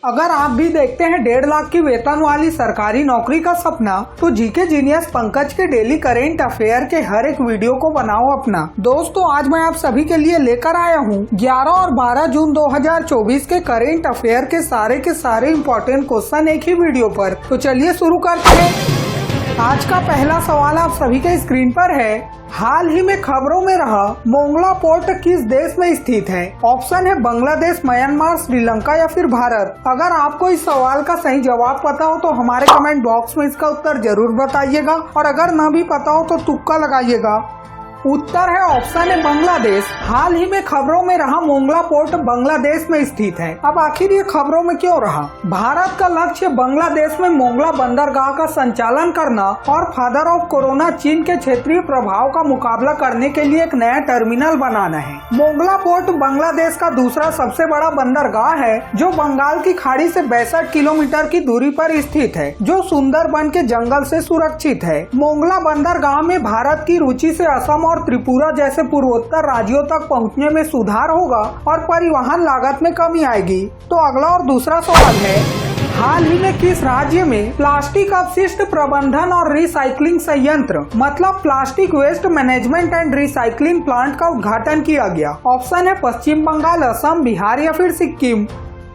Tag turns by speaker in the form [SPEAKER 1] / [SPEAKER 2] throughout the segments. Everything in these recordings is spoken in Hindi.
[SPEAKER 1] अगर आप भी देखते हैं 1.5 लाख की वेतन वाली सरकारी नौकरी का सपना, तो जीके जीनियस पंकज के डेली करेंट अफेयर के हर एक वीडियो को बनाओ अपना। दोस्तों, आज मैं आप सभी के लिए लेकर आया हूं 11 और 12 जून 2024 के करेंट अफेयर के सारे इम्पोर्टेंट क्वेश्चन एक ही वीडियो पर। तो चलिए शुरू करते हैं। आज का पहला सवाल आप सभी के स्क्रीन पर है। हाल ही में खबरों में रहा मोंगला पोर्ट किस देश में स्थित है? ऑप्शन है बांग्लादेश, म्यांमार, श्रीलंका या फिर भारत। अगर आपको इस सवाल का सही जवाब पता हो तो हमारे कमेंट बॉक्स में इसका उत्तर जरूर बताइएगा, और अगर न भी पता हो तो तुक्का लगाइएगा। उत्तर है ऑप्शन है बांग्लादेश। हाल ही में खबरों में रहा मोंगला पोर्ट बांग्लादेश में स्थित है। अब आखिर ये खबरों में क्यों रहा? भारत का लक्ष्य बांग्लादेश में मोंगला बंदरगाह का संचालन करना और फादर ऑफ कोरोना चीन के क्षेत्रीय प्रभाव का मुकाबला करने के लिए एक नया टर्मिनल बनाना है। मोंगला पोर्ट बांग्लादेश का दूसरा सबसे बड़ा बंदरगाह है, जो बंगाल की खाड़ी से 62 किलोमीटर की दूरी पर स्थित है, जो सुंदरबन के जंगल से सुरक्षित है। मोंगला बंदरगाह में भारत की रुचि से असम और त्रिपुरा जैसे पूर्वोत्तर राज्यों तक पहुंचने में सुधार होगा और परिवहन लागत में कमी आएगी। तो अगला और दूसरा सवाल है, हाल ही में किस राज्य में प्लास्टिक अपशिष्ट प्रबंधन और रिसाइकलिंग संयंत्र मतलब plastic waste management and recycling plant का उद्घाटन किया गया? ऑप्शन है पश्चिम बंगाल, असम, बिहार या फिर Sikkim.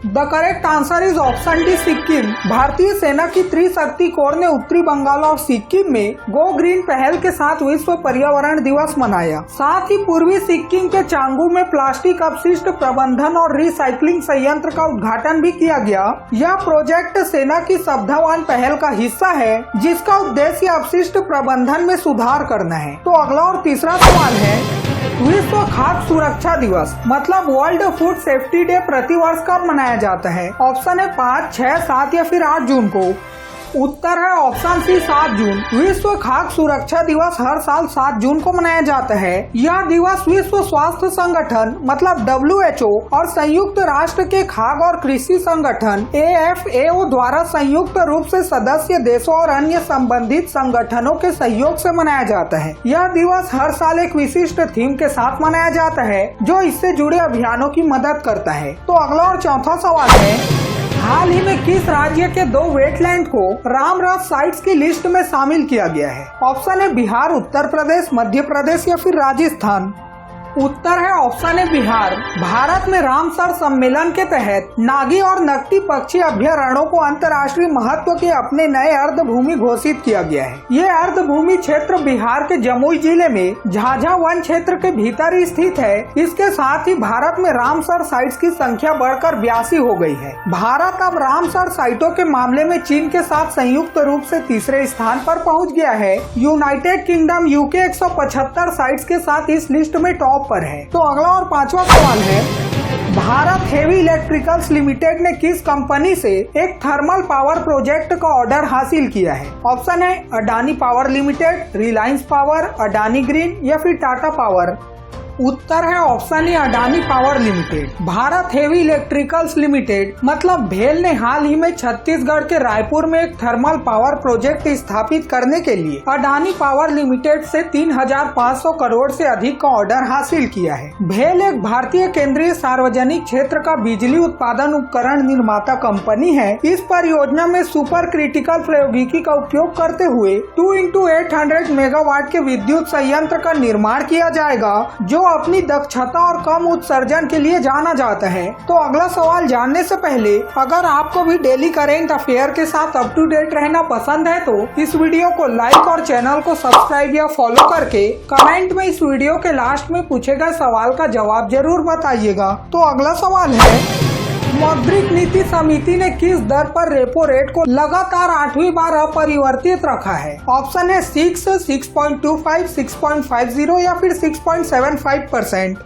[SPEAKER 1] The correct answer is option D, Sikkim. भारतीय सेना की त्रिशक्ति कोर ने उत्तरी बंगाल और सिक्किम में गो ग्रीन पहल के साथ विश्व पर्यावरण दिवस मनाया। साथ ही पूर्वी सिक्किम के चांगू में प्लास्टिक अपशिष्ट प्रबंधन और रिसाइकलिंग संयंत्र का उद्घाटन भी किया गया। यह प्रोजेक्ट सेना की शब्दवान पहल का हिस्सा है, जिसका उद्देश्य अपशिष्ट प्रबंधन में सुधार करना है। तो अगला और तीसरा सवाल है, विश्व खाद्य सुरक्षा दिवस मतलब वर्ल्ड फूड सेफ्टी डे प्रतिवर्ष कब मनाया जाता है? ऑप्शन है 5, 6, 7 या फिर 8 जून को। उत्तर है ऑप्शन सी, 7 जून। विश्व खाद्य सुरक्षा दिवस हर साल 7 जून को मनाया जाता है। यह दिवस विश्व स्वास्थ्य संगठन मतलब WHO और संयुक्त राष्ट्र के खाद्य और कृषि संगठन AFAO द्वारा संयुक्त रूप से सदस्य देशों और अन्य संबंधित संगठनों के सहयोग से मनाया जाता है। यह दिवस हर साल एक विशिष्ट थीम के साथ मनाया जाता है, जो इससे जुड़े अभियानों की मदद करता है। तो अगला और चौथा सवाल है, हाल ही में किस राज्य के 2 वेटलैंड को रामरस साइट्स की लिस्ट में शामिल किया गया है? ऑप्शन है बिहार, उत्तर प्रदेश, मध्य प्रदेश या फिर राजस्थान। उत्तर है ऑप्शन है बिहार। भारत में रामसर सम्मेलन के तहत नागी और नकटी पक्षी अभ्यारण्यों को अंतर्राष्ट्रीय महत्व के अपने नए अर्धभूमि घोषित किया गया है। ये अर्धभूमि क्षेत्र बिहार के जमुई जिले में झाझा वन क्षेत्र के भीतर स्थित है। इसके साथ ही भारत में रामसर साइट्स की संख्या बढ़कर 82 हो गई है। भारत अब रामसर साइटों के मामले में चीन के साथ संयुक्त रूप से तीसरे स्थान पर पहुँच गया है। यूनाइटेड किंगडम UK 175 साइट्स के साथ इस लिस्ट में टॉप पर है। तो अगला और पांचवा सवाल है, भारत हेवी इलेक्ट्रिकल्स लिमिटेड ने किस कंपनी से एक थर्मल पावर प्रोजेक्ट का ऑर्डर हासिल किया है? ऑप्शन है Adani power limited, Reliance power, Adani green या फिर टाटा पावर। उत्तर है ऑप्शन है Adani power limited. Bharat heavy electricals limited मतलब भेल ने हाल ही में छत्तीसगढ़ के रायपुर में एक थर्मल पावर प्रोजेक्ट स्थापित करने के लिए अडानी पावर लिमिटेड से 3,500 करोड़ से अधिक का ऑर्डर हासिल किया है। भेल एक भारतीय केंद्रीय सार्वजनिक क्षेत्र का बिजली उत्पादन उपकरण निर्माता कंपनी है। इस परियोजना में सुपर क्रिटिकल प्रौद्योगिकी का उपयोग करते हुए 2x800 मेगावाट के विद्युत संयंत्र का निर्माण किया जाएगा, जो अपनी दक्षता और कम उत्सर्जन के लिए जाना जाता है। तो अगला सवाल जानने से पहले, अगर आपको भी डेली करेंट अफेयर के साथ अप टू डेट रहना पसंद है तो इस वीडियो को लाइक और चैनल को सब्सक्राइब या फॉलो करके कमेंट में इस वीडियो के लास्ट में पूछे गए सवाल का जवाब जरूर बताइएगा। तो अगला सवाल है, मौद्रिक नीति समिति ने किस दर पर रेपो रेट को लगातार 8वीं बार अपरिवर्तित रखा है? ऑप्शन है 6, 6.25, 6.50 या फिर 6.75%।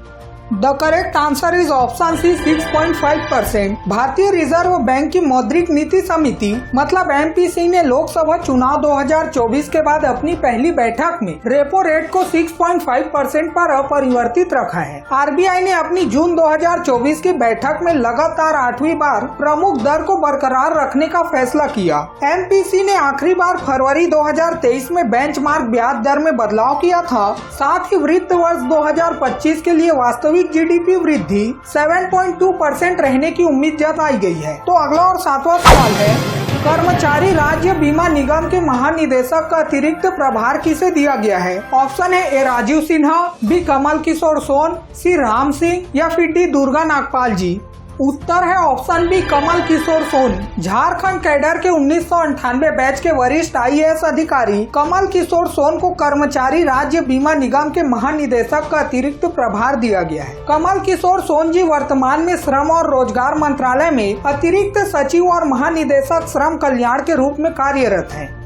[SPEAKER 1] The correct answer is option C, 6.5%। भारतीय रिजर्व बैंक की मौद्रिक नीति समिति मतलब MPC ने लोकसभा चुनाव 2024 के बाद अपनी पहली बैठक में रेपो रेट को 6.5% पर अपरिवर्तित रखा है। RBI ने अपनी जून 2024 की बैठक में लगातार 8वीं बार प्रमुख दर को बरकरार रखने का फैसला किया। MPC ने आखिरी बार फरवरी 2023 में बेंचमार्क ब्याज दर में बदलाव किया था। साथ ही वित्त वर्ष 2025 के लिए वास्तविक वास्तविक जीडीपी वृद्धि 7.2% रहने की उम्मीद जताई गई है। तो अगला और 7वां सवाल है, कर्मचारी राज्य बीमा निगम के महानिदेशक का अतिरिक्त प्रभार किसे दिया गया है? ऑप्शन है ए राजीव सिन्हा, बी कमल किशोर सोन, सी राम सिंह या फिर डी दुर्गा नागपाल जी। उत्तर है option B Kamal Kishore Son. Jharkhand cadre के 1998 बैच के वरिष्ठ IAS अधिकारी कमल किशोर सोन को कर्मचारी राज्य बीमा निगम के महानिदेशक का अतिरिक्त प्रभार दिया गया है। कमल किशोर सोन जी वर्तमान में श्रम और रोजगार मंत्रालय में अतिरिक्त सचिव और महानिदेशक श्रम कल्याण के रूप में कार्यरत हैं।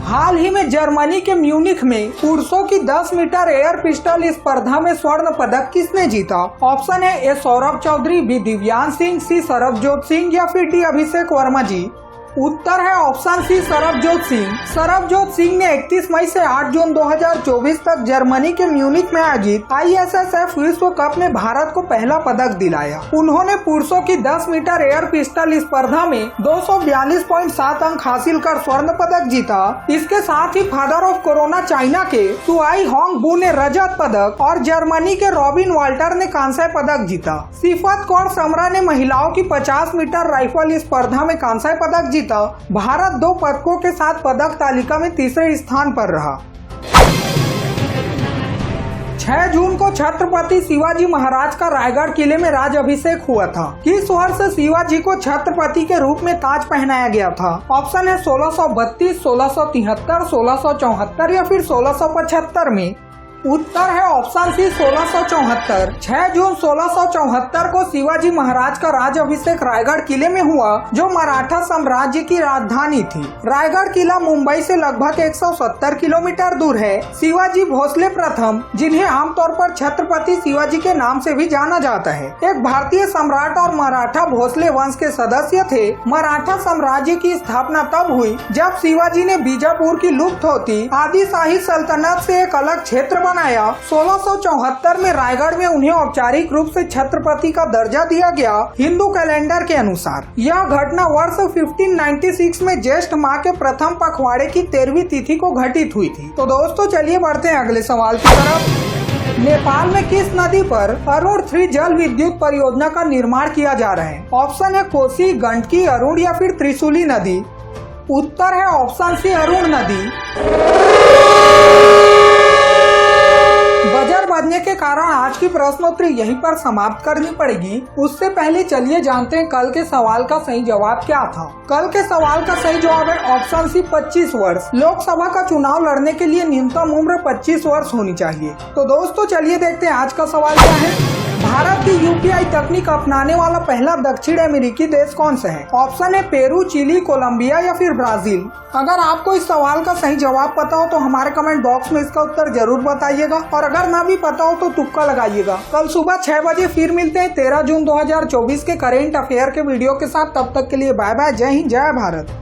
[SPEAKER 1] हाल ही में जर्मनी के म्यूनिख में पुरुषों की 10 मीटर एयर पिस्टल स्पर्धा में स्वर्ण पदक किसने जीता? ऑप्शन है ए सौरभ चौधरी, बी दिव्यांश सिंह, सी सरबजोत सिंह या फिर डी अभिषेक वर्मा जी। उत्तर है ऑप्शन सी सरबजोत सिंह। सरबजोत सिंह ने 31 मई से 8 जून 2024 तक जर्मनी के म्यूनिख में आयोजित ISSF विश्व कप में भारत को पहला पदक दिलाया। उन्होंने पुरुषों की 10 मीटर एयर पिस्टल स्पर्धा में 242.7 अंक हासिल कर स्वर्ण पदक जीता। इसके साथ ही फादर ऑफ कोरोना चाइना के सुआई होंग बू ने रजत पदक और जर्मनी के रॉबिन वाल्टर ने कांस्य पदक जीता। सिफत कौर समरा ने महिलाओं की 50 मीटर राइफल स्पर्धा में कांस्य पदक जीता। भारत 2 पदकों के साथ पदक तालिका में तीसरे स्थान पर रहा। 6 जून को छत्रपति शिवाजी महाराज का रायगढ़ किले में राज अभिषेक हुआ था। किस वर्ष शिवाजी को छत्रपति के रूप में ताज पहनाया गया था? ऑप्शन है 1632, 1673, 1674 या फिर 1675 में। उत्तर है ऑप्शन सी 1674। 6 जून 1674 को शिवाजी महाराज का राज अभिषेक रायगढ़ किले में हुआ, जो मराठा साम्राज्य की राजधानी थी। रायगढ़ किला मुंबई से लगभग 170 किलोमीटर दूर है। शिवाजी भोसले प्रथम, जिन्हें आमतौर पर छत्रपति शिवाजी के नाम से भी जाना जाता है, एक भारतीय सम्राट और मराठा भोसले वंश के सदस्य थे। मराठा साम्राज्य की स्थापना तब हुई जब शिवाजी ने बीजापुर की लुप्त होती आदि शाही सल्तनत से एक अलग क्षेत्र बनाया। 1674 में रायगढ़ में उन्हें औपचारिक रूप से छत्रपति का दर्जा दिया गया। हिंदू कैलेंडर के अनुसार यह घटना वर्ष 1596 में ज्येष्ठ माह के प्रथम पखवाड़े की 13वीं तिथि को घटित हुई थी। तो दोस्तों चलिए बढ़ते हैं अगले सवाल की तरफ। नेपाल में किस नदी पर अरुण 3 जल विद्युत परियोजना का निर्माण किया जा रहा है? ऑप्शन है कोसी, गंडकी, अरुण या फिर त्रिशूली नदी। उत्तर है ऑप्शन सी अरुण नदी। बजर बजने के कारण आज की प्रश्नोत्तरी यहीं पर समाप्त करनी पड़ेगी। उससे पहले चलिए जानते हैं कल के सवाल का सही जवाब क्या था। कल के सवाल का सही जवाब है ऑप्शन सी 25 वर्ष। लोकसभा का चुनाव लड़ने के लिए न्यूनतम उम्र 25 वर्ष होनी चाहिए। तो दोस्तों चलिए देखते हैं आज का सवाल क्या है। भारत की UPI तकनीक अपनाने वाला पहला दक्षिण अमेरिकी देश कौन सा है? ऑप्शन है पेरू, चिली, कोलंबिया या फिर ब्राजील। अगर आपको इस सवाल का सही जवाब पता हो तो हमारे कमेंट बॉक्स में इसका उत्तर जरूर बताइएगा, और अगर ना भी पता हो तो तुक्का लगाइएगा। कल सुबह 6 बजे फिर मिलते हैं 13 जून 2024 के करेंट अफेयर के वीडियो के साथ। तब तक के लिए बाय बाय। जय हिंद, जय भारत।